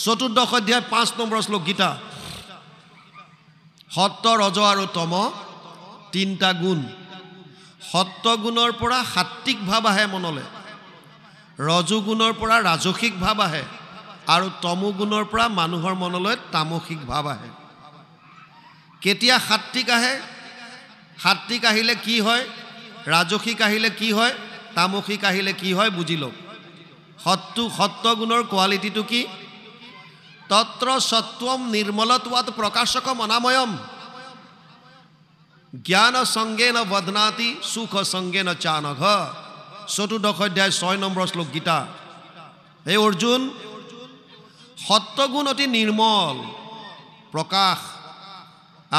চতুৰ্দশ অধ্যায় 5 নম্বৰ শ্লোক গীতা সত্য ৰজ আৰু তম তিনিটা গুণ সত্য গুণৰ পৰা সাত্বিক ভাৱ আহে মনলৈ ৰজু গুণৰ পৰা ৰাজসিক ভাৱ আহে আৰু তমো গুণৰ পৰা মানুহৰ মনলৈ তামসিক ভাৱ আহে কেতিয়া সাত্বিক আহে সাত্বিক আহিলে কি হয় ৰাজসিক আহিলে কি হয় তামসিক আহিলে কি হয় বুজি লওক সত্য গুণৰ কোৱালিটিটো কি তত্ৰ সত্বম নিৰ্মলত্বাৎ প্ৰকাশকম অনাময়ম জ্ঞান সঙ্গেন বদনাতি সুখ সঙ্গেন চানঘ চতুৰ্দশ অধ্যায় 6 নম্বৰ শ্লোক গীতা হে অৰ্জুন সত্যগুণ অতি নিৰ্মল প্ৰকাশ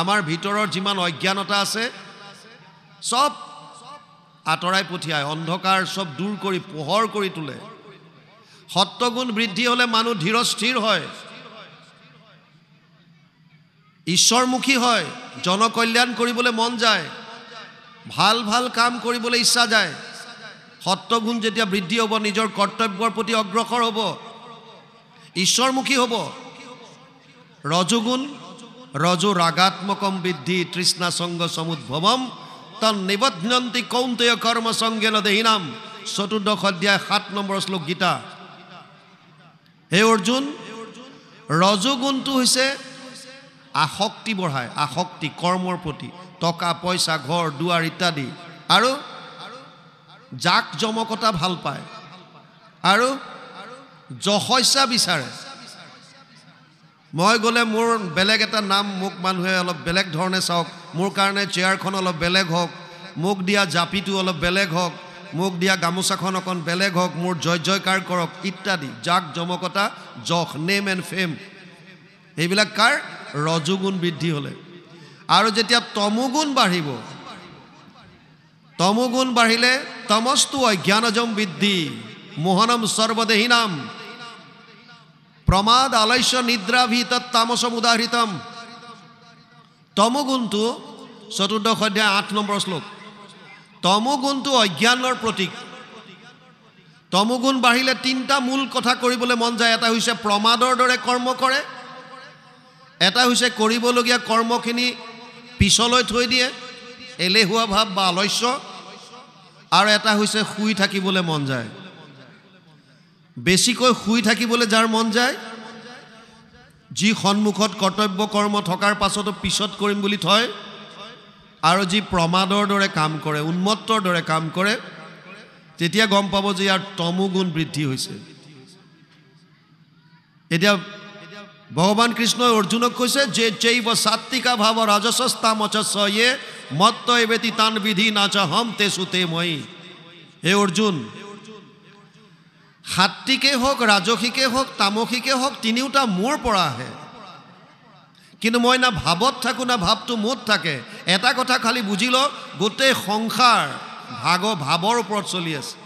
আমাৰ ভিতৰৰ যিমান অজ্ঞানতা আছে সব আঁতৰাই পঠিয়ায় অন্ধকাৰ সব দূৰ কৰি পোহৰ কৰি তোলে সত্যগুণ বৃদ্ধি হলে মানুহ ধীৰ স্থিৰ হয় ঈশ্বৰমুখী হয় জনকল্যাণ কৰিবলৈ মন যায় ভাল ভাল কাম কৰিবলৈ ইচ্ছা যায় সত্যগুণ যেতিয়া বৃদ্ধি হ'ব নিজৰ কৰ্তব্যৰ প্ৰতি অগ্ৰসৰ হ'ব ঈশ্বৰমুখী হ'ব ৰজগুণ ৰজো ৰাগাত্মকম বৃদ্ধি তৃষ্ণা সঙ্গ সমুদ্ভৱম তন নিবধ্নন্তি কৌন্তেয় কৰ্ম সঙ্গেন দেহিনাম চতুৰ্দশ অধ্যায় 7 নম্বৰ শ্লোক গীতা হে অৰ্জুন ৰজগুণটো হৈছে আসক্তি বঢ়ায় আসক্তি কৰ্মৰ প্ৰতি টকা পইচা ঘৰ দুৱাৰ ইত্যাদি আৰু জাক জমকতা ভাল পায় আৰু যশস্যা বিচাৰে মই গ'লে মোৰ বেলেগ এটা নাম মোক মানুহে অলপ বেলেগ ধৰণে চাওক মোৰ কাৰণে চেয়াৰখন অলপ বেলেগ হওক মোক দিয়া জাপিটো অলপ বেলেগ হওক মোক দিয়া গামোচাখন অকণ বেলেগ হওক মোৰ জয় জয়কাৰ কৰক ইত্যাদি জাক জমকতা যশ নেম এণ্ড ফেম এইবিলাক কাৰ ৰজগুণ বৃদ্ধি হলে আৰু যেতিয়া তমোগুণ বাঢ়িব তমোগুণ বাঢ়িলে তমস্তু অজ্ঞানজম বৃদ্ধি মোহনম সৰ্বদেহিনাম প্ৰমাদ আলস্য নিদ্ৰাভিত তামসম উদাহৃতম তমোগুণটো চতুৰ্দশ অধ্যায় 8 নম্বৰ শ্লোক তমোগুণটো অজ্ঞানৰ প্ৰতীক তমোগুণ বাঢ়িলে তিনিটা মূল কথা কৰিবলৈ মন যায় এটা হৈছে প্ৰমাদৰ দৰে কৰ্ম কৰে এটা হৈছে কৰিবলগীয়া কৰ্মখিনি পিছলৈ থৈ দিয়ে এলেহুৱা ভাৱ বা আলস্য আৰু এটা হৈছে শুই থাকিবলৈ মন যায় বেছিকৈ শুই থাকিবলৈ যাৰ মন যায় যি সন্মুখত কৰ্তব্য কৰ্ম থকাৰ পাছতো পিছত কৰিম বুলি থয় আৰু যি প্ৰমাদৰ দৰে কাম কৰে উন্মত্তৰ দৰে কাম কৰে তেতিয়া গম পাব যে ইয়াৰ তমোগুণ বৃদ্ধি হৈছে এতিয়া ভগৱান কৃষ্ণই অৰ্জুনক কৈছে যে চৈব সাত্বিকা ভাৱ ৰাজসস্তামচয়ে মত্ত এবেতি তান বিধি নাচ হম তেসু তে মই হে অৰ্জুন সাত্বিকে হওক ৰাজসিকে হওক তামসিকে হওক তিনিওটা মোৰ পৰা আহে কিন্তু মই না ভাৱত থাকো না ভাৱটো মোত থাকে এটা কথা খালি বুজি ল গোটেই সংসাৰ ভাৱৰ ওপৰত চলি আছে